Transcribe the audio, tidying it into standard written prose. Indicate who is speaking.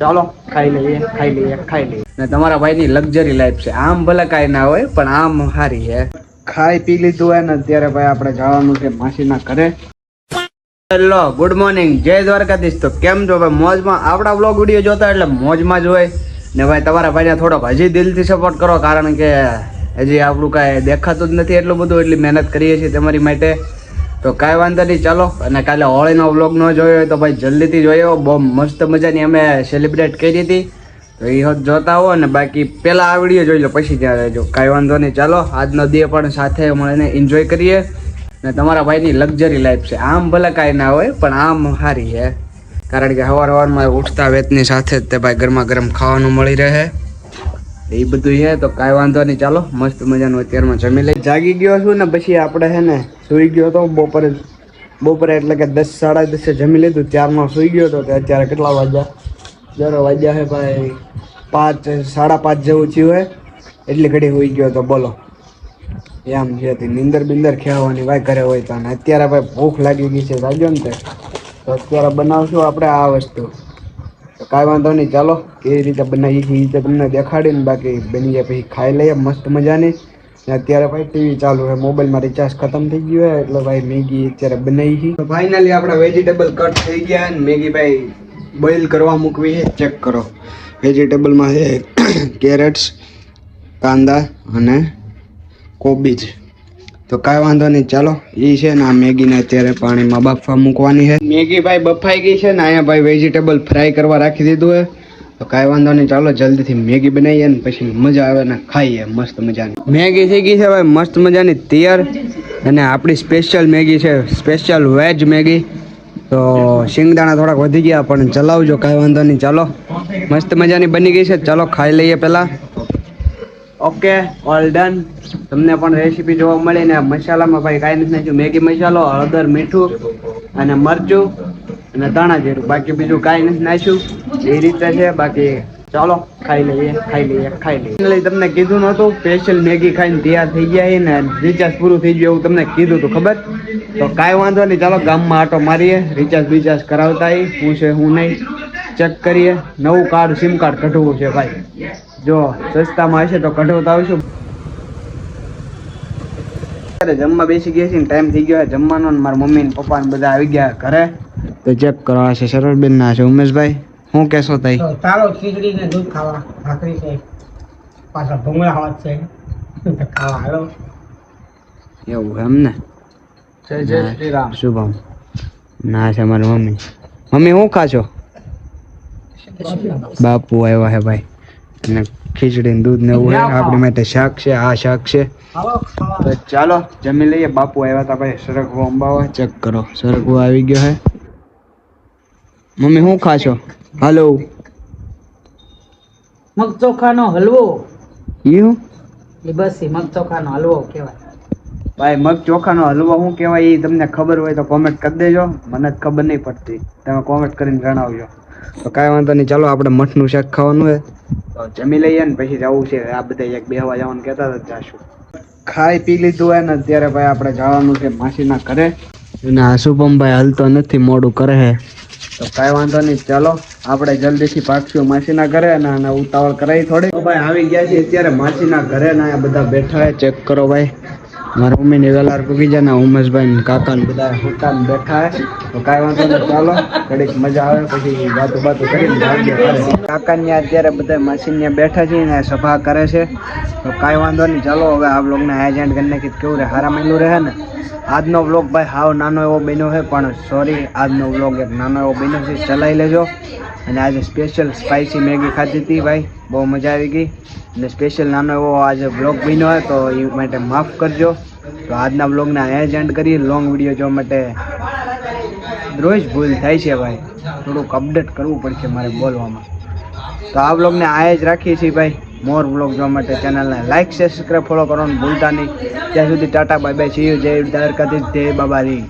Speaker 1: ચાલો ખાઈ લઈએ ને તમારા ભાઈની લક્ઝરી લાઈફ છે. આમ ભલે કાંઈ ના હોય પણ આમ સારી છે. ખાઈ પી લીધું હોય ને અત્યારે ભાઈ આપણે જવાનું છે માસીના ઘરે. હેલો ગુડ મોર્નિંગ, જય દ્વારકાધીશ. તો કેમ છો ભાઈ? મોજમાં. આપણા વ્લોગ વિડીયો જોતા એટલે મોજમાં જ હોય ને ભાઈ. તમારા ભાઈને થોડોક હજી દિલથી સપોર્ટ કરો, કારણ કે હજી આપણું કાંઈ દેખાતું જ નથી એટલું બધું, એટલી મહેનત કરીએ છીએ તમારી માટે. તો કાંઈ વાંધો નહીં, ચાલો. અને કાલે હોળીનો વ્લોગ ન જોયો હોય તો ભાઈ જલ્દીથી જોયો. બહુ મસ્ત મજાની અમે સેલિબ્રેટ કરી હતી, તો એ હોત જોતા હો. અને બાકી પહેલાં આ વિડીયો જોઈ લો પછી ત્યાં રહેજો. કાંઈ વાંધો નહીં, ચાલો. આજનો દી પણ સાથે મળીને એન્જોય કરીએ. ને તમારા ભાઈની લક્ઝરી લાઈફ છે. આમ ભલે કાંઈ ના હોય પણ આમ સારી છે, કારણ કે સવારમાં ઉઠતા વેતની સાથે જ તે ભાઈ ગરમા ગરમ ખાવાનું મળી રહે, એ બધું છે. તો કાંઈ વાંધો નહીં, ચાલો. મસ્ત મજાનું અત્યારમાં જમી લઈ. જાગી ગયો છું ને પછી આપણે છે ને સૂઈ ગયો હતો બપોરે એટલે કે 10 સાડા 10 જમી લીધું ત્યારનો સૂઈ ગયો હતો. કે અત્યારે કેટલા વાગ્યા? જરા વાગ્યા છે ભાઈ 5 સાડા 5 જેવું થયું હોય, એટલી ઘડી સૂઈ ગયો હતો. બોલો, એમ છે નીંદર બિંદર ખેવાની ભાઈ ઘરે હોય તો. અને અત્યારે ભાઈ ભૂખ લાગી ગઈ છે, જાગ્યો ને તો અત્યારે બનાવશું આપણે આ વસ્તુ. તો કાંઈ વાંધો નહીં, ચાલો. કેવી રીતે બનાવી એ રીતે તમને દેખાડીને બાકી બની જાય પછી ખાઈ લઈએ મસ્ત મજાની. અત્યારે ભાઈ ટીવી ચાલુ છે, મોબાઈલમાં રિચાર્જ ખતમ થઈ ગયું હોય એટલે ભાઈ મેગી અત્યારે બનાવી છે. તો ફાઇનલી આપણા વેજીટેબલ કટ થઈ ગયા અને મેગી ભાઈ બોઇલ કરવા મૂકવી છે. ચેક કરો, વેજીટેબલમાં છે કેરેટ્સ, કાંદા અને કોબીજ. તો કાંઈ વાંધો નહીં, ચાલો. એ છે ને આ મેગીને અત્યારે પાણીમાં બાફવા મૂકવાની છે. મેગી ભાઈ બફાઈ ગઈ છે ને અહીંયા ભાઈ વેજીટેબલ ફ્રાય કરવા રાખી દીધું છે. તો કાંઈ વાંધો નહીં, ચાલો જલ્દીથી મેગી બનાવીએ ને પછી મજા આવે ને ખાઈએ મસ્ત મજાની. મેગી થઈ ગઈ છે ભાઈ મસ્ત મજાની તૈયાર. અને આપણી સ્પેશિયલ મેગી છે, સ્પેશિયલ વેજ મેગી. તો શિંગદાણા થોડાક વધી ગયા પણ ચલાવજો, કાંઈ વાંધો નહીં, ચાલો. મસ્ત મજાની બની ગઈ છે, ચાલો ખાઈ લઈએ પહેલાં. Okay, all done. તમને પણ રેસીપી જોવા મળી ને. મસાલામાં ભાઈ કાંઈ નથી નાખ્યું, મેગી મસાલો, હળદર, મીઠું અને મરચું અને ધાણા જીરું, બાકી બીજું કાંઈ નથી નાખ્યું. એ રીતે છે. બાકી ચાલો ખાઈ લઈએ. તમને કીધું નહોતું સ્પેશિયલ મેગી ખાઈને તૈયાર થઈ ગયા ને રિચાર્જ પૂરું થઈ ગયું એવું તમને કીધું હતું, ખબર? તો કાંઈ વાંધો નહીં, ચાલો ગામમાં આટો મારીએ, રિચાર્જ કરાવતા હું છે હું નહીં ચેક કરીએ. નવું કાર્ડ સિમ કાર્ડ કઢવું છે ભાઈ, જો સસ્તામાં હશે તો કઢવતા આવશું. જમવા બેસી ગયા છે ને ટાઈમ થઈ ગયો જમવાનો. મારા મમ્મી ને પપ્પા ને બધા આવી ગયા ઘરે. તો ચેક કરો, આ છે સરળબેન ના છે ઉમેશભાઈ. શું કહેશો તાઈ?
Speaker 2: ચાલો ખીચડી ને દૂધ ખાવા, ભાખરી છે, પાછા ભૂંગળા હાથ છે, ખાવા હાલો.
Speaker 1: એવું એમ ને? જય શ્રી રામ. શુભમ ના છે મારી મમ્મી. મમ્મી શું ખાશો? બાપુ આવ્યા હે ભાઈ, અને ખીચડી ને દૂધ ને એવું આપણી માટે શાક છે. આ શાક છે. તો ચાલો જમી લઈએ. બાપુ આવ્યા હતા ભાઈ સરગવો અંબાવા. ચેક કરો, સરગવો આવી ગયો હે. મમ્મી શું ખાશો? હાલો.
Speaker 2: મગ ચોખાનો હલવો.
Speaker 1: યું
Speaker 2: એ બસ મગ ચોખાનો હલવો કહેવાય
Speaker 1: ભાઈ. મગ ચોખાનો હલવો શું કહેવાય એ તમને ખબર હોય તો કોમેન્ટ કરી દેજો. મને જ ખબર નહીં પડતી, તમે કોમેન્ટ કરીને જણાવજો. તો કાંઈ વાંધો નહીં, ચાલો. આપણે મઠનું શાક ખાવાનું છે તો જમી લઈએ ને પછી જવું છે. આ બધા એક બેહવા જવાનું કહેતા હતા, જાશું. ખાઈ પી લીધું હોય ને અત્યારે ભાઈ આપણે જવાનું છે માસીના ઘરે. અને આ શુભમભાઈ હાલતો નથી, મોડું કરે છે. તો કાંઈ વાંધો નહીં, ચાલો આપણે જલ્દીથી પાકશું માસીના ઘરે. અને ઉતાવળ કરાવી થોડી. ભાઈ આવી ગયા છે અત્યારે માસીના ઘરે ને અહીંયા બધા બેઠા છે. ચેક કરો ભાઈ, મારા મમ્મીની વેલાર પૂગી જાય ને ઉમેશભાઈ ને કાકા ને બધા હુતા બેઠા છે. તો કાંઈ વાંધો નહીં, ચાલો ઘડીક મજા આવે પછી બાતું કરીને કાકા ને અત્યારે બધા માસી બેઠા છે ને સભા કરે છે. તો કાંઈ વાંધો નહીં, ચાલો હવે આ બ્લોગને એજન્ટ કરી નાખી. કેવું રહે? હારા મહિનું રહે ને. આજનો વ્લોગ ભાઈ હાવ નાનો એવો બન્યો છે, પણ સોરી, આજનો વ્લોગ એક નાનો એવો બન્યો છે, ચલાવી લેજો. અને આજે સ્પેશિયલ સ્પાઇસી મેગી ખાધી હતી ભાઈ, બહુ મજા આવી ગઈ. અને સ્પેશિયલ નાનો એવો આજે વ્લોગ બન્યો હોય તો એ માટે માફ કરજો. તો આજના વ્લોગને અહીંયા જ એન્ડ કરીએ. લોંગ વિડીયો જોવા માટે રોજ ભૂલ થાય છે ભાઈ, થોડુંક અપડેટ કરવું પડશે મારે બોલવામાં. તો આ વ્લોગને અહીંયા જ રાખીએ છીએ ભાઈ. મોર વ્લોગ જોવા માટે ચેનલને લાઇક શેર સબસ્ક્રાઈબ ફોલો કરવાનું ભૂલતા નહીં. ત્યાં સુધી Tata bye bye, C you. જય દ્વારકાધીશ, જય બાબાજી.